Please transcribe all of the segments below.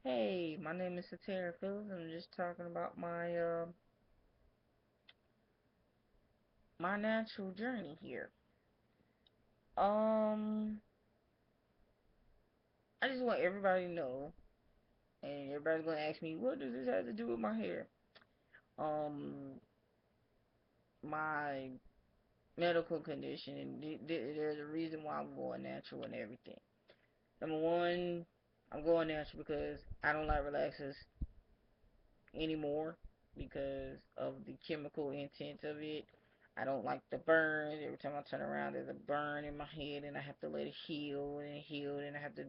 Hey, my name is Satara Phillips. I'm just talking about my natural journey here. Um, I just want everybody to know, and everybody's gonna ask me, what does this have to do with my hair? Um, my medical condition, and there's a reason why I'm going natural and everything. Number one, I'm going natural because I don't like relaxers anymore because of the chemical intent of it. I don't like the burns. Every time I turn around, there's a burn in my head, and I have to let it heal and heal, and I have to.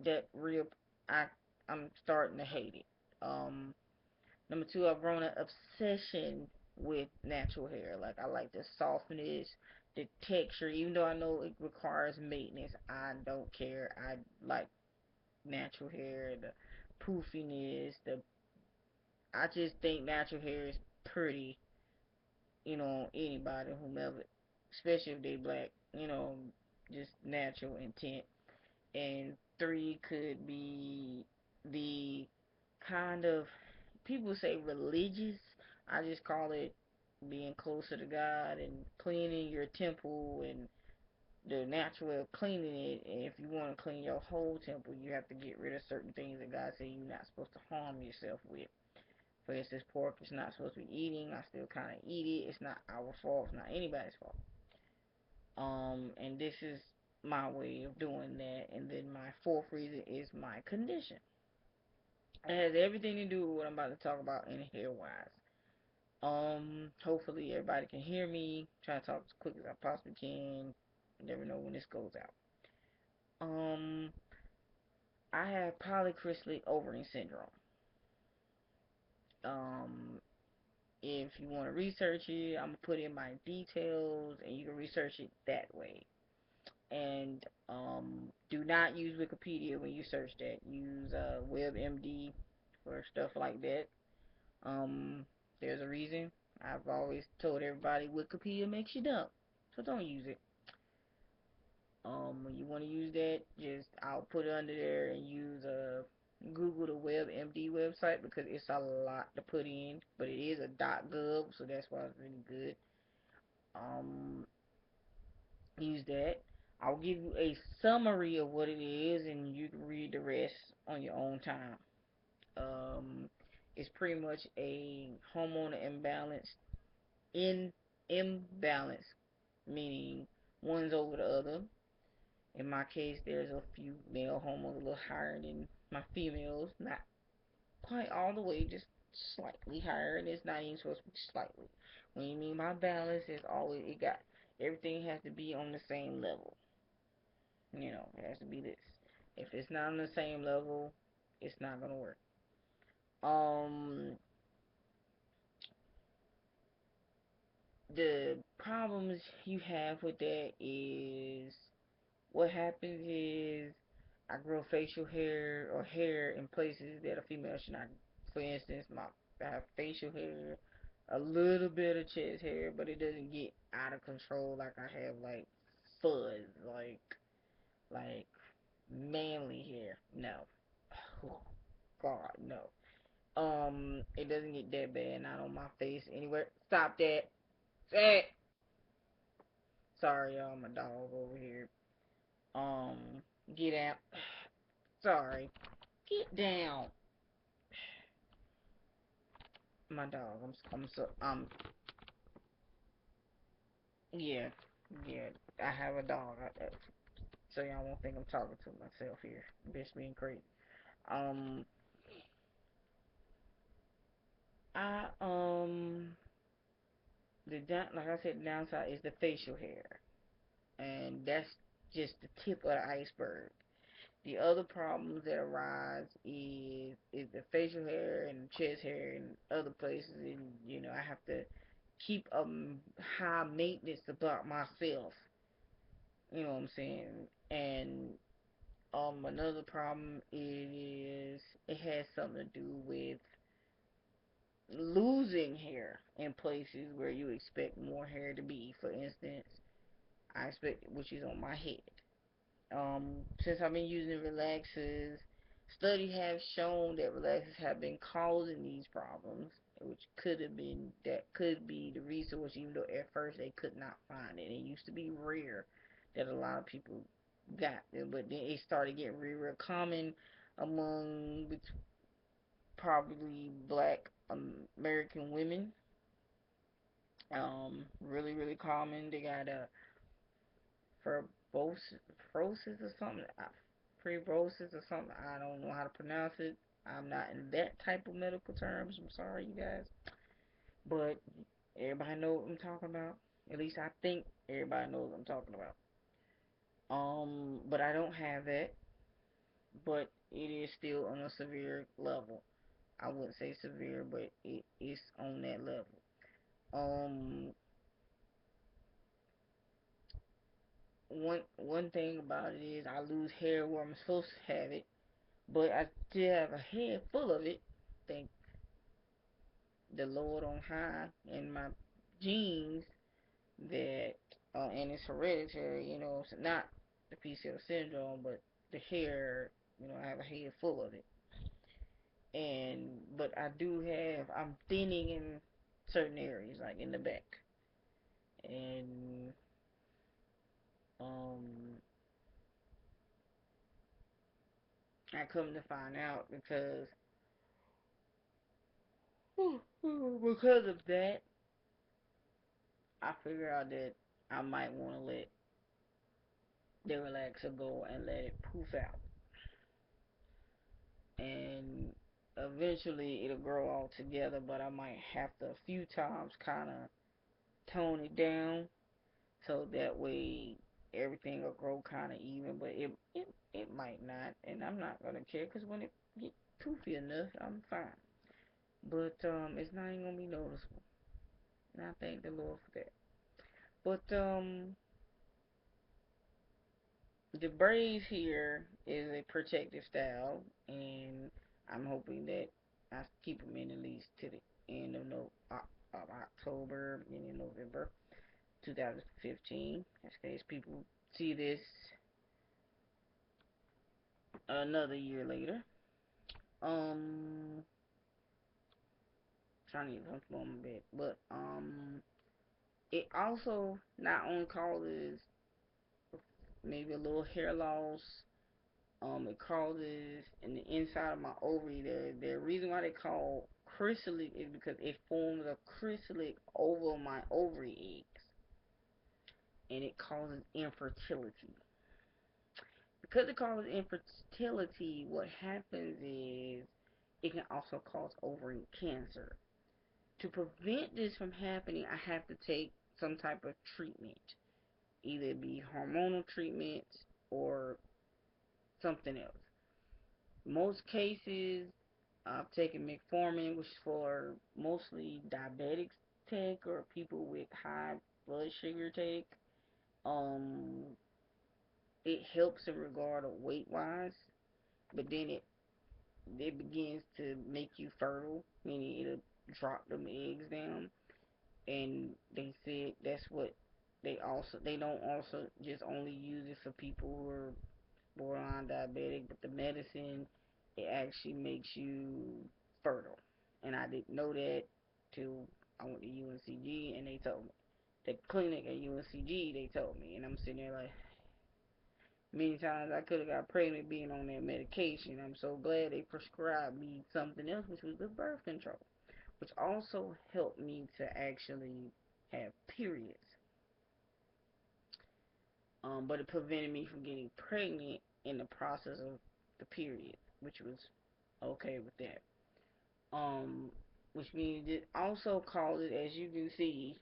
That real, I I'm starting to hate it. Number two, I've grown an obsession with natural hair. Like I like the softness, the texture. Even though I know it requires maintenance, I don't care. I like natural hair, the poofiness, the I just think natural hair is pretty, anybody, whomever, especially if they black, just natural intent. And three could be the kind of, people say religious. I just call it being closer to God and cleaning your temple and the natural way of cleaning it. And if you want to clean your whole temple, you have to get rid of certain things that God said you're not supposed to harm yourself with. For instance, pork is not supposed to be eating. I still kind of eat it. It's not our fault. It's not anybody's fault. And this is my way of doing that. And then my fourth reason is my condition. It has everything to do with what I'm about to talk about in hair wise. Hopefully everybody can hear me. Try to talk as quick as I possibly can. You never know when this goes out. Um, I have polycystic ovarian syndrome. Um, If you want to research it, I'm gonna put in my details, and you can research it that way. And do not use Wikipedia when you search that. Use WebMD for stuff like that. Um, there's a reason. I've always told everybody Wikipedia makes you dumb, so don't use it. When you want to use that, just I'll put it under there and use Google the WebMD website because it's a lot to put in, but it is a .gov, so that's why it's really good. Um, Use that. I'll give you a summary of what it is, and you can read the rest on your own time. Um, it's pretty much a hormonal in imbalance, meaning one's over the other. In my case, there's a few male hormones a little higher than my females, not quite all the way, just slightly higher, and it's not even supposed to be slightly. When you mean my balance, it's always it got everything has to be on the same level. It has to be this. If it's not on the same level, it's not gonna work. Um, the problems you have with that is what happens is I grow facial hair or hair in places that a female should not. For instance, I have facial hair, a little bit of chest hair, but it doesn't get out of control like I have like fuzz, like manly hair. No. Oh, God, no. It doesn't get that bad, not on my face anywhere. Stop that. Say. Sorry, y'all, my dog over here. Um, get out. Sorry. Get down. My dog. Yeah, yeah. I have a dog. So y'all won't think I'm talking to myself here. Bitch being crazy. Um, I like I said, the downside is the facial hair, and that's just the tip of the iceberg. The other problems that arise is the facial hair and chest hair and other places, and I have to keep high maintenance about myself. You know what I'm saying? And another problem is it has something to do with losing hair in places where you expect more hair to be. For instance, I expect which is on my head. Since I've been using relaxers, Studies have shown that relaxers have been causing these problems, which could be the resource, even though at first they could not find it. It used to be rare that a lot of people got them, but then it started getting real common among probably black American women. Really common. They got a fibrosis, fibrosis or something, fibrosis or something. I don't know how to pronounce it. I'm not in that type of medical terms. I'm sorry, you guys, but everybody knows what I'm talking about. At least I think everybody knows what I'm talking about. But I don't have that. But it is still on a severe level. I wouldn't say severe, but it is on that level. Um, one thing about it is I lose hair where I'm supposed to have it, but I still have a head full of it. Thank the Lord on high in my genes that, and it's hereditary. So not the PCOS syndrome, but the hair. I have a head full of it, but I'm thinning in certain areas, like in the back, and um, I come to find out because of that, I figure out that I might want to let the relaxer go and let it poof out. And eventually it'll grow all together, but I might have to a few times kind of tone it down so that way everything will grow kind of even, but it might not, and I'm not gonna care because when it get poofy enough, I'm fine. But it's not even gonna be noticeable, and I thank the Lord for that. But the braids here is a protective style, and I'm hoping that I keep them in at least to the end of October, beginning of November 2015. As case people see this another year later. Um, Trying to get comfortable on my bed, but it also not only causes maybe a little hair loss. It causes in the inside of my ovary. The reason why they call chrysalid is because it forms a chrysalid over my ovary eggs, and it causes infertility. Because it causes infertility, what happens is it can also cause ovarian cancer. To prevent this from happening, I have to take some type of treatment, either it be hormonal treatment or something else. Most cases, I've taken metformin, which is for mostly diabetics take or people with high blood sugar take. Um, it helps in regard of weight wise, but then it begins to make you fertile, meaning it'll drop them eggs down. And they said that's what they don't also just only use it for people who are borderline diabetic, but the medicine, it actually makes you fertile. And I didn't know that till I went to UNCG and they told me. The clinic at UNCG, they told me. And I'm sitting there like, many times I could have got pregnant being on that medication. I'm so glad they prescribed me something else, which was the birth control, which also helped me to actually have periods. But it prevented me from getting pregnant in the process of the period, which was okay with that. Um, which means it also causes, as you can see,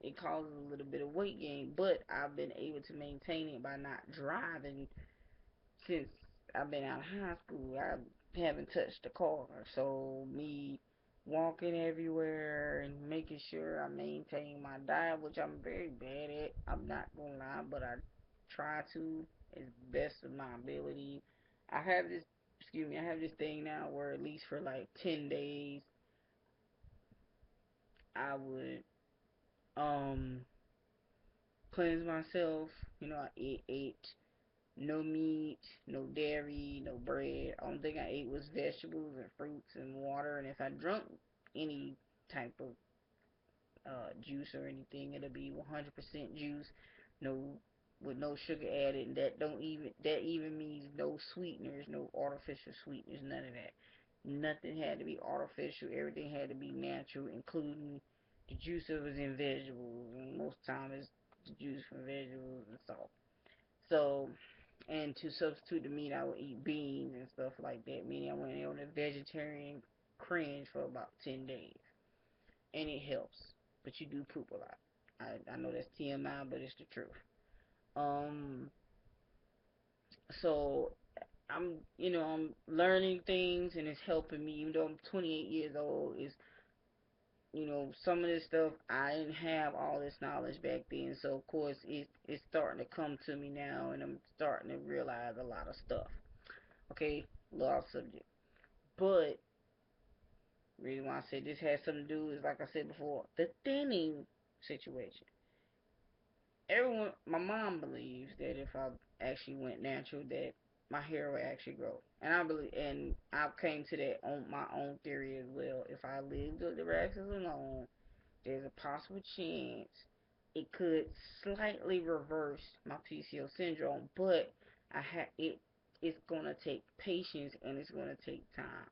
it causes a little bit of weight gain. But I've been able to maintain it by not driving since I've been out of high school. I haven't touched the car, so me walking everywhere and making sure I maintain my diet, which I'm very bad at. I'm not gonna lie, but I try to as best of my ability. I have this, excuse me, I have this thing now where at least for like 10 days, I would um cleanse myself. I eat No meat, no dairy, no bread. Only thing I ate was vegetables and fruits and water. And if I drunk any type of juice or anything, it'll be 100% juice, no, with no sugar added. And that even means no sweeteners, no artificial sweeteners, none of that. Nothing had to be artificial. Everything had to be natural, including the juice that was in vegetables. And most time it's the juice from vegetables and salt. So, and to substitute the meat, I would eat beans and stuff like that. Meaning I went on a vegetarian cringe for about 10 days. And it helps. But you do poop a lot. I know that's TMI, but it's the truth. Um, so I'm learning things and it's helping me. Even though I'm 28 years old, some of this stuff I didn't have all this knowledge back then. So of course it's starting to come to me now, and I'm starting to realize a lot of stuff. Okay, law subject. But the reason why I said this has something to do is, like I said before, the thinning situation. My mom believes that if I actually went natural, that my hair would actually grow. And I came to that on my own theory as well. If I lived with the rashes alone, there's a possible chance it could slightly reverse my PCO syndrome, but it's gonna take patience and it's gonna take time.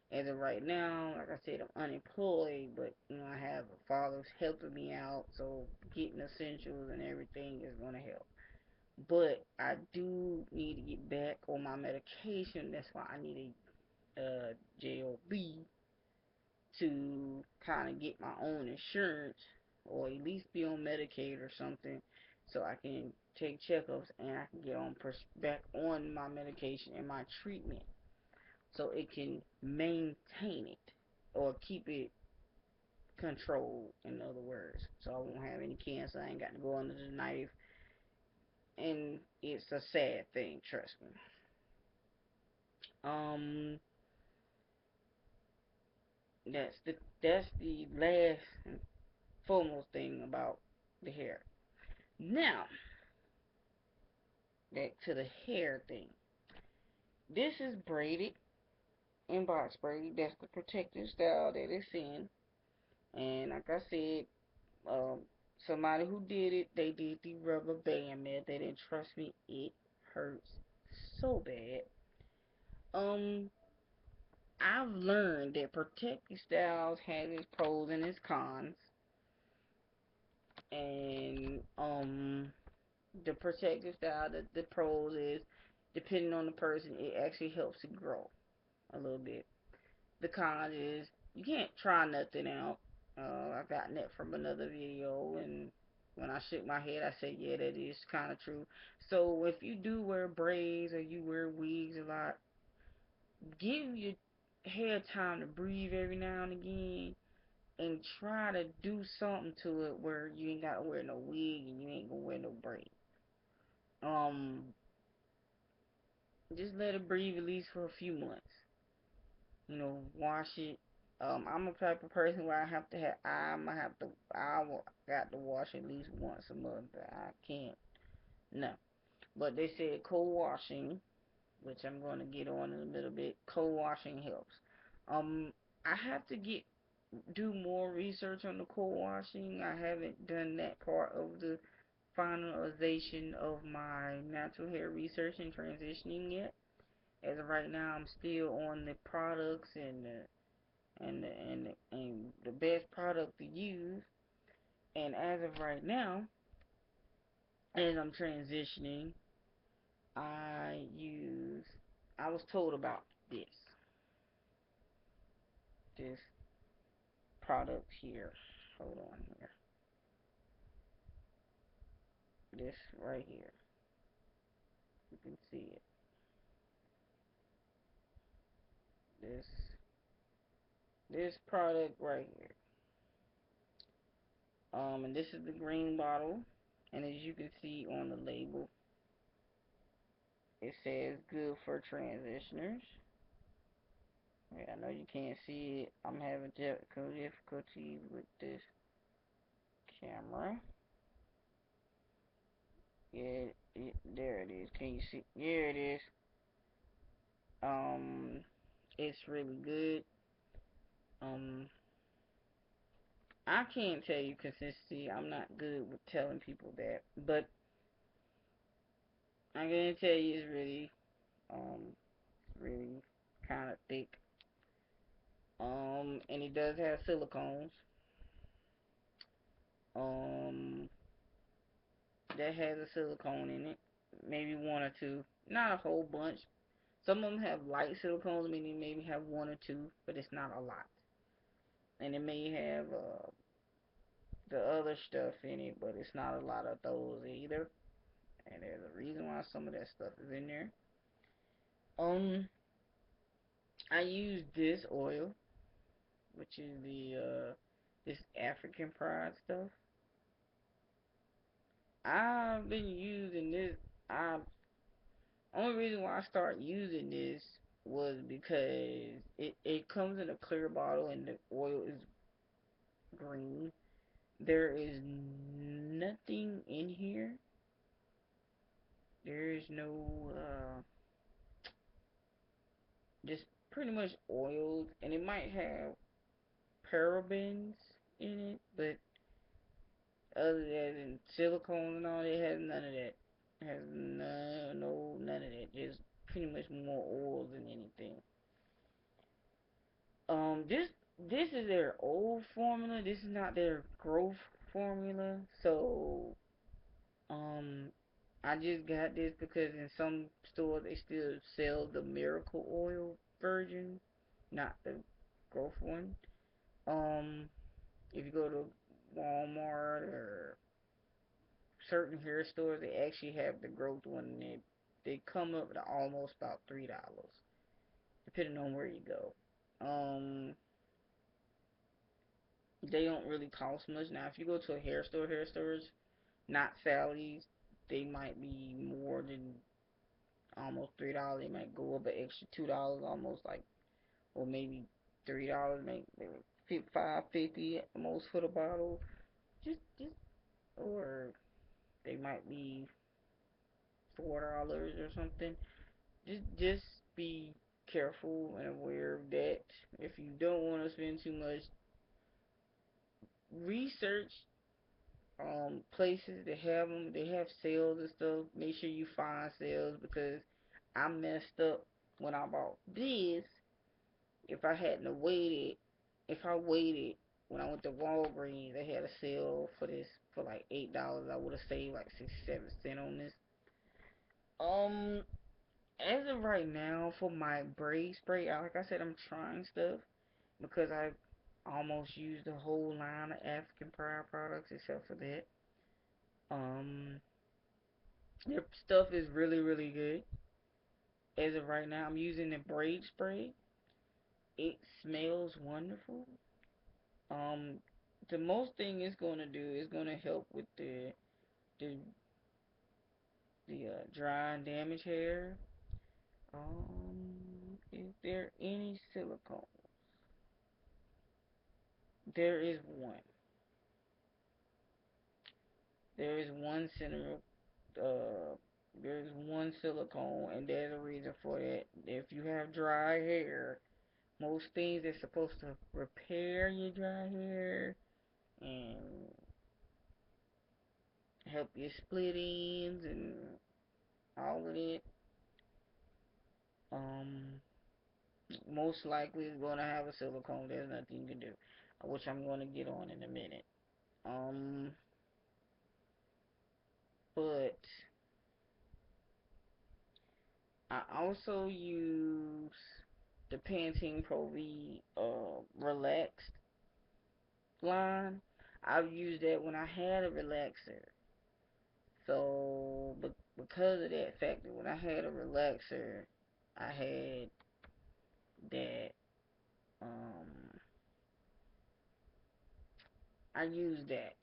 As of right now, like I said, I'm unemployed, but I have a father who's helping me out, so getting essentials and everything is gonna help. But I do need to get back on my medication. That's why I need a job to kind of get my own insurance, or at least be on Medicaid or something, so I can take checkups and I can get back on my medication and my treatment, so it can maintain it or keep it controlled. In other words, so I won't have any cancer. I ain't got to go under the knife, and it's a sad thing. Trust me. Um, that's the last and foremost thing about the hair. Now, back to the hair thing. This is braided and box braid. That's the protective style that it's in. And like I said, um, somebody who did it, they did the rubber band method, and trust me, it hurts so bad. Um, I've learned that protective styles has its pros and its cons, and the protective style, the pros is, depending on the person, it actually helps to grow a little bit. The con is you can't try nothing out. I got that from another video, and when I shook my head, I said, yeah, that is kind of true. So if you do wear braids or you wear wigs a lot, give your hair time to breathe every now and again, and try to do something to it where you ain't gotta wear no wig and you ain't gonna wear no braid. Um, just let it breathe at least for a few months. Wash it. I'm a type of person where I got to wash at least once a month. I can't, no. But they said cold washing, which I'm going to get on in a little bit. Cold washing helps. Um, I have to do more research on the cold washing. I haven't done that part of the finalization of my natural hair research and transitioning yet. As of right now, I'm still on the products and the best product to use. And as of right now, as I'm transitioning, I use. I was told about this product here. Hold on here. This right here. You can see it. This this product right here. And this is the green bottle. And as you can see on the label, it says good for transitioners. Yeah, I know you can't see it. I'm having technical difficulties with this camera. Yeah, there it is. Can you see? There it is. Um, it's really good. Um, I can't tell you consistency. I'm not good with telling people that, but I'm gonna tell you it's really kind of thick. And it does have silicones. Um, that has a silicone in it, maybe one or two, not a whole bunch. Some of them have light silicones, meaning maybe have one or two, but it's not a lot. And it may have the other stuff in it, but it's not a lot of those either. And there's a reason why some of that stuff is in there. Um, I use this oil, which is this African pride stuff. I've been using this. I Only reason why I started using this was because it comes in a clear bottle and the oil is green. There is nothing in here. There is no just pretty much oils, and it might have parabens in it, but other than silicone and all, it has none of that. It has none of that. Just pretty much more oil than anything. This is their old formula. This is not their growth formula. So um, I just got this because in some stores they still sell the Miracle Oil version, not the growth one. Um, if you go to Walmart or certain hair stores, they actually have the growth one. And they come up to almost about $3, depending on where you go. Um, they don't really cost much. Now, if you go to a hair stores, not Sally's, they might be more than almost $3. They might go up an extra $2, almost like, or maybe $3, maybe $5.50 at the most for the bottle. Just, or they might be $4 or something. Just be careful and aware of that. If you don't want to spend too much, research places that have them. They have sales and stuff. Make sure you find sales because I messed up when I bought this. If I hadn't waited, if I waited when I went to Walgreens, they had a sale for this for like $8. I would have saved like 67 cents on this. Um, as of right now, for my braid spray, like I said, I'm trying stuff because I almost used the whole line of African Pride products except for that. Um, their stuff is really good. As of right now, I'm using the braid spray. It smells wonderful. Um, the most thing it's going to do is going to help with the dry and damaged hair. Is there any silicone? There is one. There is one center. Uh, there's one silicone, and there's a reason for that. If you have dry hair, most things that's supposed to repair your dry hair and help your split ends and all of it, um, most likely is going to have a silicone. There's nothing you can do, which I'm going to get on in a minute. Um, but I also use the Pantene Pro V relaxed line. I've used that when I had a relaxer. So, but because of that factor, when I had a relaxer, I had that. Um, I use that,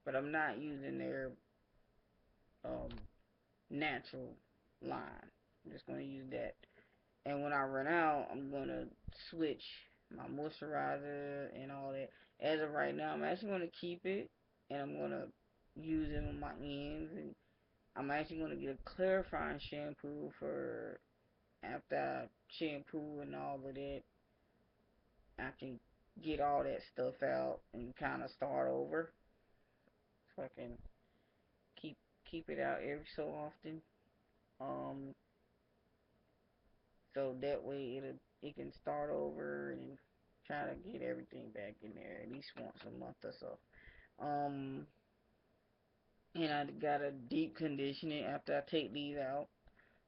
but I'm not using their um natural line. I'm just gonna use that. And when I run out, I'm gonna switch my moisturizer and all that. As of right now, I'm actually gonna keep it, and I'm gonna use it on my ends, and I'm actually gonna get a clarifying shampoo for after I shampoo and all of that. I can get all that stuff out and kind of start over, so I can keep keep it out every so often. Um, so that way it can start over and try to get everything back in there at least once a month or so. Um, and I got a deep conditioning after I take these out,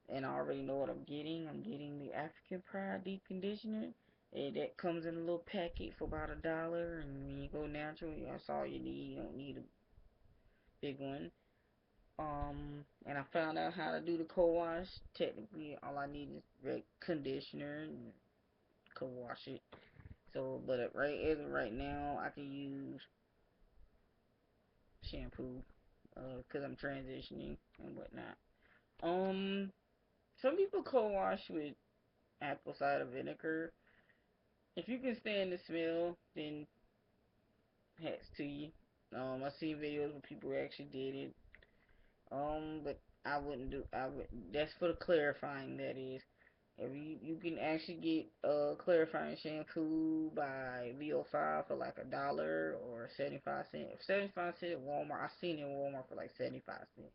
and I already know what I'm getting. I'm getting the African Pride deep conditioner. And that comes in a little packet for about $1, and when you go natural, that's all you need. You don't need a big one. And I found out how to do the co-wash. Technically, all I need is conditioner and co-wash it. So, but as of right now, I can use shampoo, cause I'm transitioning and whatnot. Um, some people co-wash with apple cider vinegar. If you can stand the smell, then hats to you. I've seen videos where people actually did it. But I wouldn't do. I would. That's for the clarifying. That is, if you can actually get clarifying shampoo by VO5 for like $1 or 75 cents. 75 cents at Walmart. I've seen it in Walmart for like 75 cents.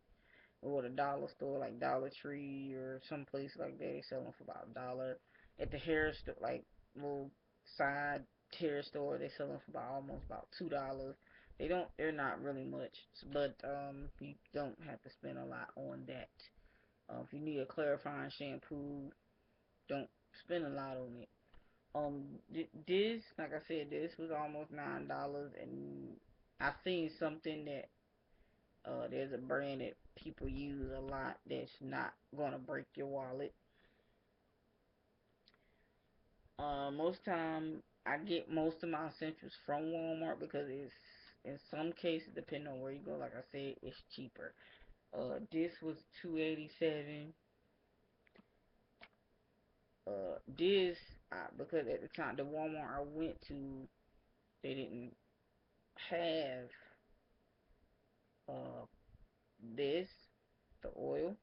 Or at a dollar store like Dollar Tree or some place like that, they sell them for about $1. At the hair store, like little side hair store, they sell them for almost about $2. They're not really much, but you don't have to spend a lot on that. If you need a clarifying shampoo, don't spend a lot on it. This, like I said, this was almost $9, and I seen something that there's a brand that people use a lot that's not gonna break your wallet. Most time I get most of my essentials from Walmart because it's in some cases, depending on where you go, like I said, it's cheaper. This was $2.87. This because at the time the Walmart I went to, they didn't have uh this the oil.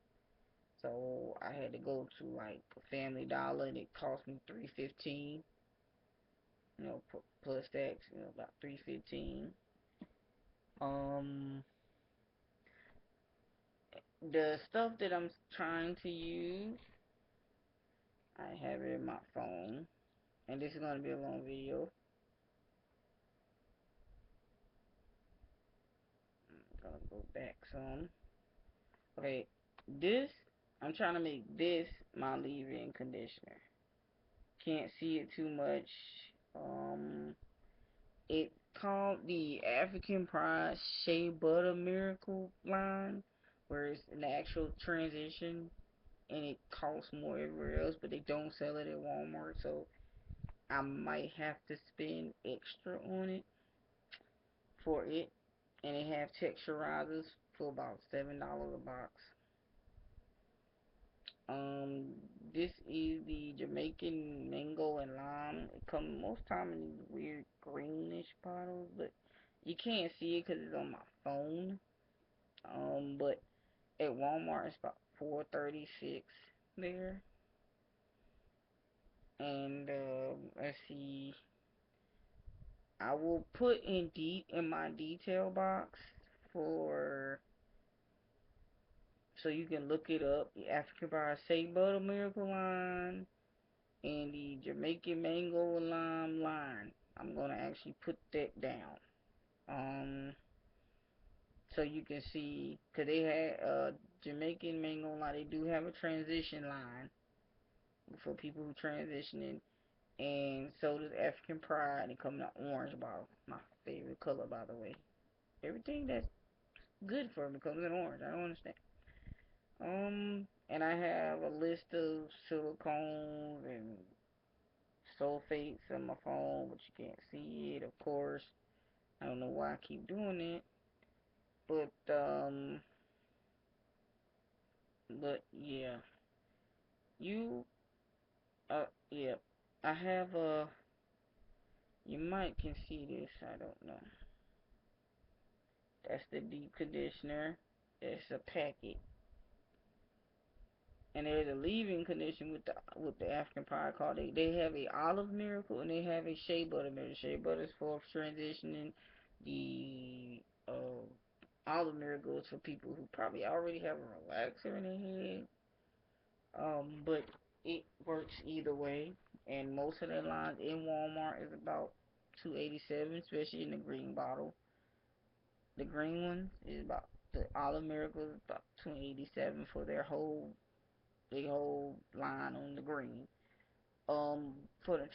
So I had to go to like Family Dollar, and it cost me $3.15. Plus tax, about $3.15. Um, the stuff that I'm trying to use, I have it in my phone, and this is gonna be a long video. I'm gonna go back some. Okay, this I'm trying to make this my leave-in conditioner. Can't see it too much. Um, It called the African Pride Shea Butter Miracle line, where it's an actual transition and it costs more everywhere else, but they don't sell it at Walmart, so I might have to spend extra on it for it. And they have texturizers for about $7 a box. Um, this is the Jamaican Mango and Lime. It comes most time in these weird greenish bottles, but you can't see it because it's on my phone. But at Walmart it's about $4.36 there. And let's see. I will put in my detail box for so you can look it up. The African by Shea Butter Miracle line and the Jamaican Mango Lime line. I'm gonna actually put that down. Um, so you can see, cause they had Jamaican Mango Lime. They do have a transition line for people who transitioning, and so does African Pride. They come in an orange bottle, my favorite color, by the way. Everything that's good for me comes in orange. I don't understand. And I have a list of silicones and sulfates on my phone, but you can't see it, of course. I don't know why I keep doing it, but yeah, you, yeah, I have a. You might can see this. I don't know. That's the deep conditioner. It's a packet. And there's a leave-in condition with the African Pride card. They have a olive miracle and they have a shea butter miracle. Shea butter is for transitioning. The olive miracle is for people who probably already have a relaxer in their head. But it works either way. And most of their lines in Walmart is about 287, especially in the green bottle. The green one is about the olive miracle is about 287 for their whole line on the green. For the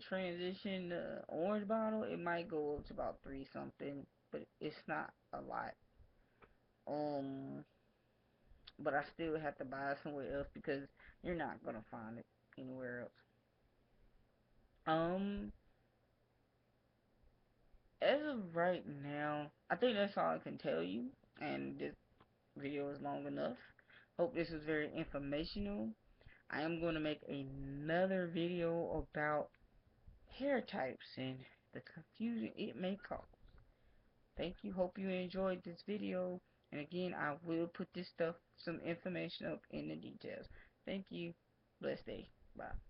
transition, the orange bottle, it might go up to about three something, but it's not a lot. Um, but I still have to buy it somewhere else because you're not gonna find it anywhere else. Um, as of right now, I think that's all I can tell you, and this video is long enough. Hope this was very informational. I am going to make another video about hair types and the confusion it may cause. Thank you. Hope you enjoyed this video. And again, I will put some information up in the details. Thank you. Blessed day. Bye.